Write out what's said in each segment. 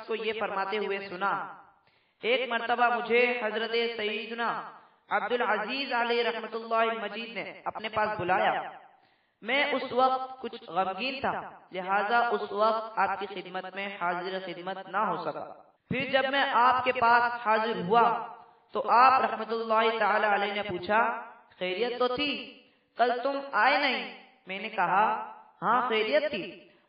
شخص کو یہ فرماتے ہوئے سنا، ایک مرتبہ مجھے حضرت سیدنا عبدالعزیز علیہ رحمت اللہ المجید نے اپنے پاس بلایا۔ میں اس وقت کچھ غمگین تھا، لہٰذا اس وقت آپ کی خدمت میں حاضر خدمت نہ ہو سکا۔ پھر جب میں آپ کے پاس حاضر ہوا تو آپ رحمت اللہ تعالی علیہ نے پوچھا، خیریت تو تھی؟ کل تم آئے نہیں۔ میں نے کہا، ہاں خیریت تھی،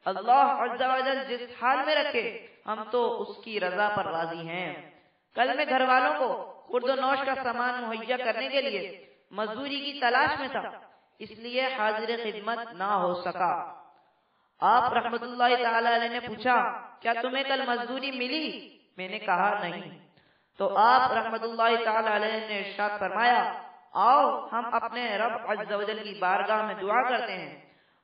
اللہ عز و جل جس حال میں رکھے ہم تو اس کی رضا پر راضی ہیں۔ کل میں گھر والوں کو خورد و نوش کا سامان مہیا کرنے کے لیے مزدوری کی تلاش میں تھا، اس لیے حاضر خدمت نہ ہو سکا۔ آپ رحمت اللہ تعالی علیہ نے پوچھا، کیا تمہیں کل مزدوری ملی؟ میں نے کہا نہیں۔ تو آپ رحمت اللہ تعالی علیہ نے ارشاد فرمایا، آؤ ہم اپنے رب عز و جل کی بارگاہ میں دعا کرتے ہیں،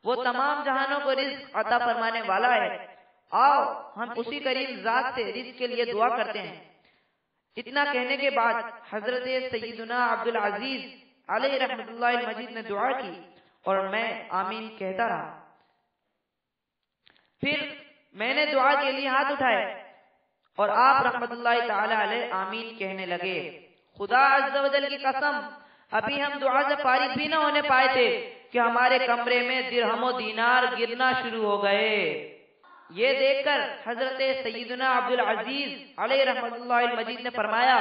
وہ تمام جہانوں کو رزق عطا فرمانے والا ہے۔ آؤ ہم اسی کریم ذات سے رزق کے لیے دعا کرتے ہیں۔ اتنا کہنے کے بعد حضرت سیدنا عبدالعزیز علیہ رحمت اللہ المجید نے دعا کی اور میں آمین کہتا رہا۔ پھر میں نے دعا کے لیے ہاتھ اٹھائے اور آپ رحمت اللہ تعالی علیہ آمین کہنے لگے۔ خدا عز و جل کی قسم، ابھی ہم دعا سے فارغ بھی نہ ہونے پائے تھے کہ ہمارے کمرے میں درہم و دینار گرنا شروع ہو گئے۔ یہ دیکھ کر حضرت سیدنا عبدالعزیز علیہ رحمت اللہ المجید نے فرمایا،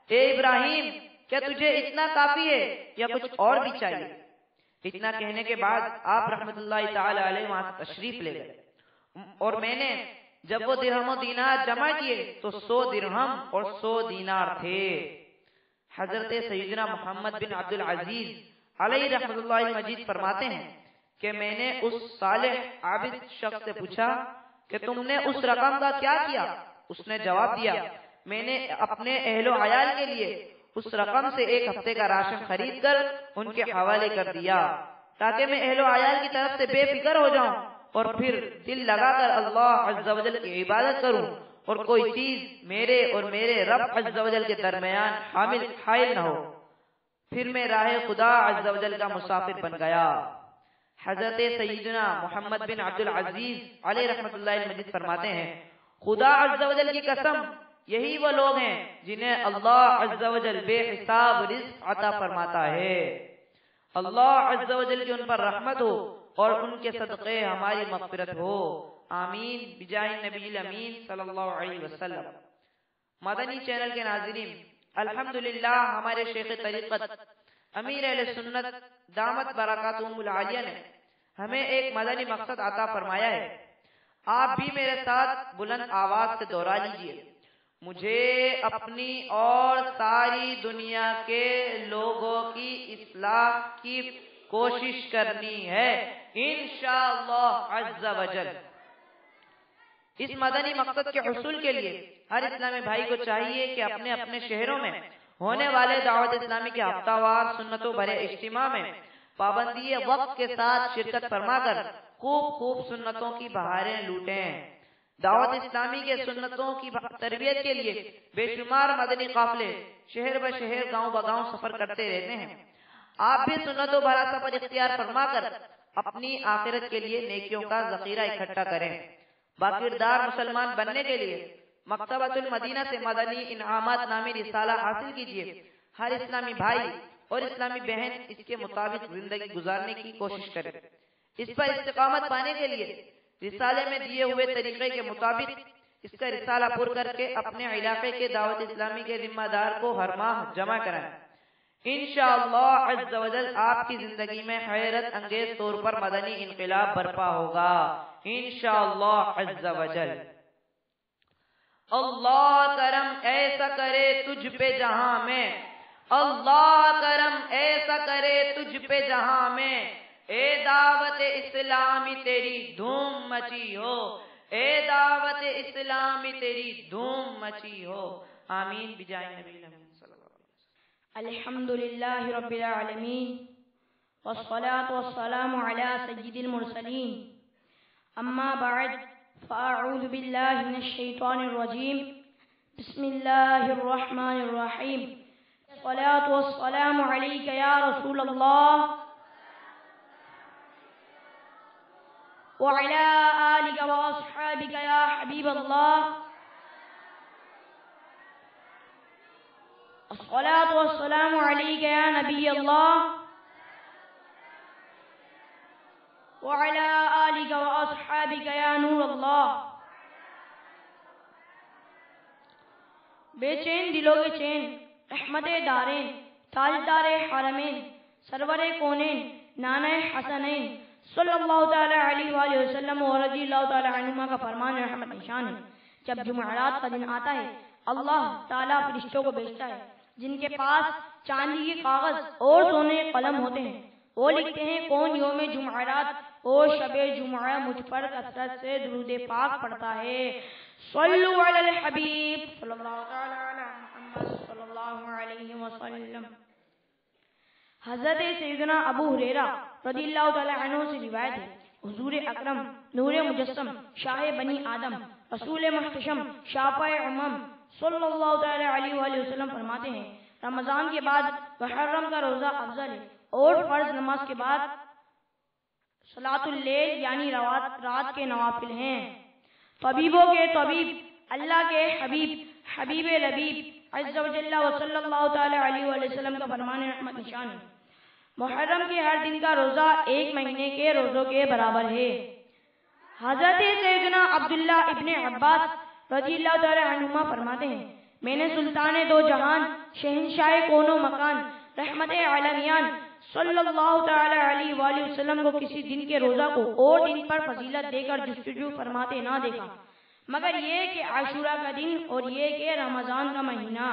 اے ابراہیم، کیا تجھے اتنا کافی ہے یا کچھ اور بھی چاہیے؟ اتنا کہنے کے بعد آپ رحمت اللہ تعالی علیہ وہاں سے تشریف لے گئے اور میں نے جب وہ درہم و دینار جمع کیے تو 100 درہم اور 100 دینار تھے۔ حضرت سیدنا محمد بن عبدالعزیز علیہ رحمت اللہ المجید فرماتے ہیں کہ میں نے اس صالح عابد شخص سے پوچھا کہ تم نے اس رقم کا کیا کیا؟ اس نے جواب دیا، میں نے اپنے اہل و عیال کے لیے اس رقم سے 1 ہفتے کا راشن خرید کر ان کے حوالے کر دیا تاکہ میں اہل و عیال کی طرف سے بے فکر ہو جاؤں اور پھر دل لگا کر اللہ عز و جل کی عبادت کروں اور کوئی چیز میرے اور میرے رب عز و جل کے درمیان حائل نہ ہو۔ پھر میں راہ خدا عز و جل کا مسافر بن گیا۔ حضرت سیدنا محمد بن عبدالعزیز علیہ رحمت اللہ المجید فرماتے ہیں، خدا عز و جل کی قسم، یہی وہ لوگ ہیں جنہیں اللہ عز و جل بے حساب رزق عطا فرماتا ہے۔ اللہ عز و جل کی ان پر رحمت ہو اور ان کے صدقے ہماری مغفرت ہو، آمین بجاہ نبی الامین صلی اللہ علیہ وسلم۔ مدنی چینل کے ناظرین، الحمدللہ ہمارے شیخ طریقت امیر اہل سنت دامت برکاتہم العالیہ نے ہمیں ایک مدنی مقصد عطا فرمایا ہے۔ آپ بھی میرے ساتھ بلند آواز سے دوہرا لیجئے، مجھے اپنی اور ساری دنیا کے لوگوں کی اصلاح کی کوشش کرنی ہے انشاءاللہ عز و جل۔ اس مدنی مقصد کے حصول کے لیے ہر اسلامی بھائی کو چاہیے کہ اپنے اپنے شہروں میں ہونے والے دعوت اسلامی کے ہفتہ وار سنتوں بھرے اجتماع میں پابندی وقت کے ساتھ شرکت فرما کر خوب سنتوں کی بہاریں لوٹیں۔ دعوت اسلامی کے سنتوں کی تربیت کے لیے بے شمار مدنی قافلے شہر بہ شہر گاؤں بہ گاؤں سفر کرتے رہتے ہیں۔ آپ بھی سنتوں بھرا سفر اختیار فرما کر اپنی آخرت کے لیے نیکیوں کا ذخیرہ اکٹھا کریں۔ باکردار مسلمان بننے کے لیے مکتبۃ المدینہ سے مدنی انعامات نامی رسالہ حاصل کیجیے۔ ہر اسلامی بھائی اور اسلامی بہن اس کے مطابق زندگی گزارنے کی کوشش کرے۔ اس پر استقامت پانے کے لیے رسالے میں دیے ہوئے طریقے کے مطابق اس کا رسالہ پر کر کے اپنے علاقے کے دعوت اسلامی کے ذمہ دار کو ہر ماہ جمع کرائیں۔ انشاءاللہ عز و جل آپ کی زندگی میں حیرت انگیز طور پر مدنی انقلاب برپا ہوگا انشاءاللہ عز و جل۔ اللہ کرم ایسا کرے تجھ پہ جہاں میں، اللہ کرم ایسا کرے تجھ پہ جہاں میں، اے دعوت اسلامی تیری دھوم مچی ہو، اے دعوت اسلامی تیری دھوم مچی ہو، آمین بجائے نبی الامین صلی اللہ علیہ وسلم۔ الحمدللہ رب العالمین والصلاة والسلام علی سید المرسلین، اما بعد فاعوذ باللہ من الشیطان الرجیم، بسم اللہ الرحمن الرحیم، الصلاة والسلام علیک یا رسول اللہ وعلى آلك وأصحابك يا حبيب الله الصلاۃ والسلام علیک یا نبی اللہ وعلی آلک واصحابک یا نور اللہ۔ بے چین دلوں کے چین، رحمت دارین، تاجدار حرمین، سرور کونین، نانا حسنین صلی اللہ تعالی علیہ وآلہ وسلم و رضی اللہ تعالی عنہما کا فرمان رحمت نشان ہے۔ جب جمعرات کا دن آتا ہے اللہ تعالیٰ فرشتوں کو بھیجتا ہے جن کے پاس چاندی کے کاغذ اور سونے کے قلم ہوتے ہیں۔ وہ لکھتے ہیں کون یوم جمعرات اور شب جمعہ مجھ پر کثرت سے درود پاک پڑھتا ہے۔ صلو علی الحبیب صلی اللہ تعالی علی محمد صلی اللہ علیہ وسلم۔ حضرت سیدنا ابو ہریرہ رضی اللہ تعالی عنہ سے روایت ہے، حضور اکرم نور مجسم شاہ بنی آدم رسول محتشم شافع امم صلی اللہ تعالی علیہ وآلہ وسلم فرماتے ہیں رمضان کے بعد محرم کا روزہ افضل ہے اور فرض نماز کے بعد صلاۃ اللیل یعنی رات کے نوافل ہیں۔ طبیبوں کے طبیب اللہ کے حبیب حبیب لبیب عز و جل و صلی اللہ تعالی علیہ وآلہ وسلم کا فرمان رحمت نشان ہے، محرم کے ہر دن کا روزہ ایک مہینے کے روزوں کے برابر ہے۔ حضرت سیدنا عبداللہ ابن عباس رضی اللہ تعالی عنہما فرماتے ہیں میں نے سلطان دو جہان شہنشاہ کون و مکان رحمت عالمیان صلی اللہ تعالی علیہ وآلہ وسلم کو کسی دن کے روزہ کو اور دن پر فضیلت دے کر جستجو فرماتے نہ دیکھا مگر یہ کہ عاشورہ کا دن اور یہ کہ رمضان کا مہینہ۔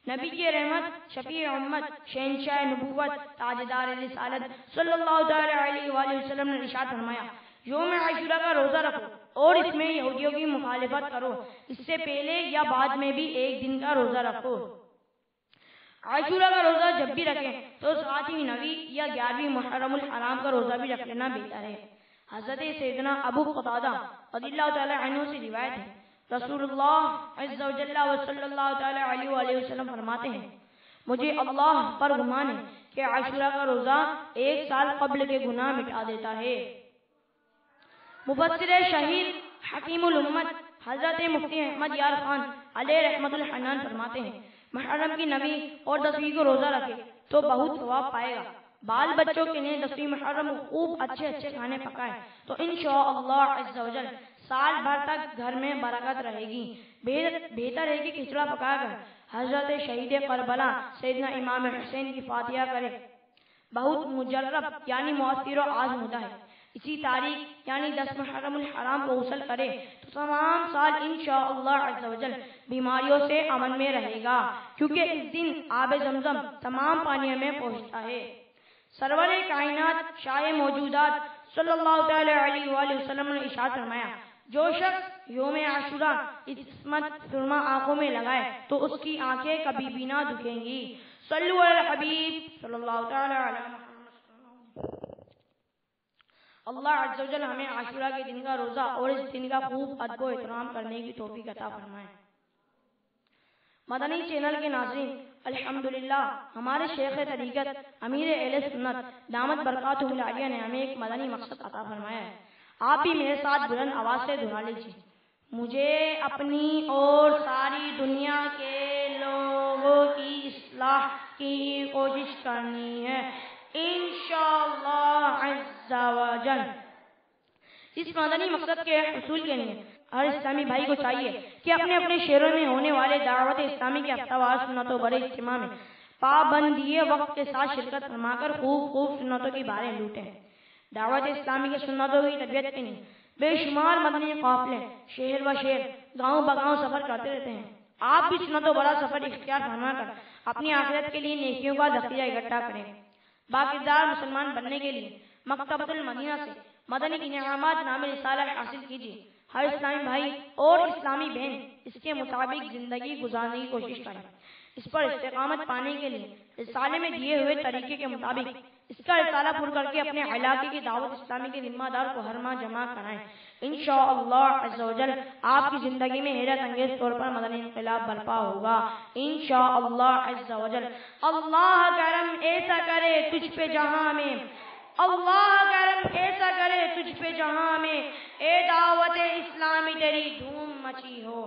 نبی کی رحمت شفیع امت شہنشاہ نبوت تاجدار رسالت صلی اللہ تعالی علیہ وآلہ وسلم نے ارشاد فرمایا یوم عاشورہ کا روزہ رکھو اور اس میں یہودیوں کی مخالفت کرو، اس سے پہلے یا بعد میں بھی ایک دن کا روزہ رکھو۔ عاشورہ کا روزہ جب بھی رکھیں تو 7ویں 9ویں یا 11ویں محرم الحرام کا روزہ بھی رکھ لینا بہتر ہے۔ حضرت سیدنا ابو قتادہ رضی اللہ تعالی عنہ سے روایت ہے رسول اللہ عز و جل و صلی اللہ تعالی علیہ وآلہ وسلم فرماتے ہیں مجھے اللہ پر گمان ہے کہ عاشورہ کا روزہ 1 سال قبل کے گناہ مٹا دیتا ہے۔ مفسر شہید حکیم الامت حضرت مفتی احمد یار خان علیہ رحمت الحنان فرماتے ہیں محرم کی 9ویں اور 10ویں کو روزہ رکھے تو بہت ثواب پائے گا۔ بال بچوں کے لیے 10ویں محرم خوب اچھے کھانے پکائے تو انشاءاللہ عز و جل سال بھر تک گھر میں برکت رہے گی۔ بہتر ہے کہ کھچڑا پکا کر حضرت شہید کربلا سیدنا امام حسین کی فاتحہ کرے، بہت مجرب یعنی مؤثر و آزم ہوتا ہے۔ اسی تاریخ یعنی 10 محرم الحرام کو غسل کرے تو تمام سال انشاءاللہ عز و جل بیماریوں سے امن میں رہے گا، کیونکہ اس دن آب زمزم تمام پانیوں میں پہنچتا ہے۔ سرور کائنات شاہ موجودات صلی اللہ تعالی علیہ وآلہ وسلم نے ارشاد فرمایا جو شخص یوم عاشورہ عصمت سرما آنکھوں میں لگائے تو اس کی آنکھیں کبھی بھی نہ دکھیں گی۔ صلو علی الحبیب صلی اللہ تعالی علیہ محمد۔ اللہ عز و جل ہمیں عاشورہ کے دن کا روزہ اور اس دن کا خوب ادب و احترام کرنے کی توفیق عطا فرمائے۔ مدنی چینل کے ناظرین، الحمدللہ ہمارے شیخ طریقت امیر اہل سنت دامت برکاتہ العالیہ نے ہمیں ایک مدنی مقصد عطا فرمایا ہے۔ آپ بھی میرے ساتھ بلند آواز سے دہرا لیجیے مجھے اپنی اور ساری دنیا کے لوگوں کی اصلاح کی کوشش کرنی ہے انشاءاللہ عز و جل۔ اس مدنی مقصد کے حصول کے لیے ہر اسلامی بھائی کو چاہیے کہ اپنے اپنے شہروں میں ہونے والے دعوت اسلامی کے ہفتہ وار سنتوں بڑے اجتماع میں پابندی وقت کے ساتھ شرکت فرما کر خوب سنتوں کی باریں لوٹیں۔ دعوت اسلامی کے سنتوں کی طبیعت کے لیے بے شمار مدنی قافلے شہر و شہر گاؤں بگاؤں سفر کرتے رہتے ہیں۔ آپ بھی سنتوں بڑا سفر اختیار فرما کر اپنی آخرت کے لیے نیکیوں کا ذخیرہ اکٹھا کریں۔ باکردار مسلمان بننے کے لیے مکتبۃ المدینہ سے مدنی انعامات نام رسالہ حاصل کیجیے۔ ہر اسلامی بھائی اور اسلامی بہن اس کے مطابق زندگی گزارنے کی کوشش کریں۔ اس پر استقامت پانے کے لیے رسالے میں دیے ہوئے طریقے کے مطابق اس کا رسالہ پر کر کے اپنے علاقے کی دعوت اسلامی کے ذمہ دار کو ہر ماہ جمع کرائیں۔ انشاءاللہ عز و جل آپ کی زندگی میں حیرت انگیز طور پر مدنی انقلاب برپا ہوگا انشاءاللہ عز و جل۔ اللہ کرم ایسا کرے تجھ پہ جہاں میں، اللہ کرم ایسا کرے تجھ پہ جہاں میں، اے دعوت اسلامی تیری دھوم مچی ہو۔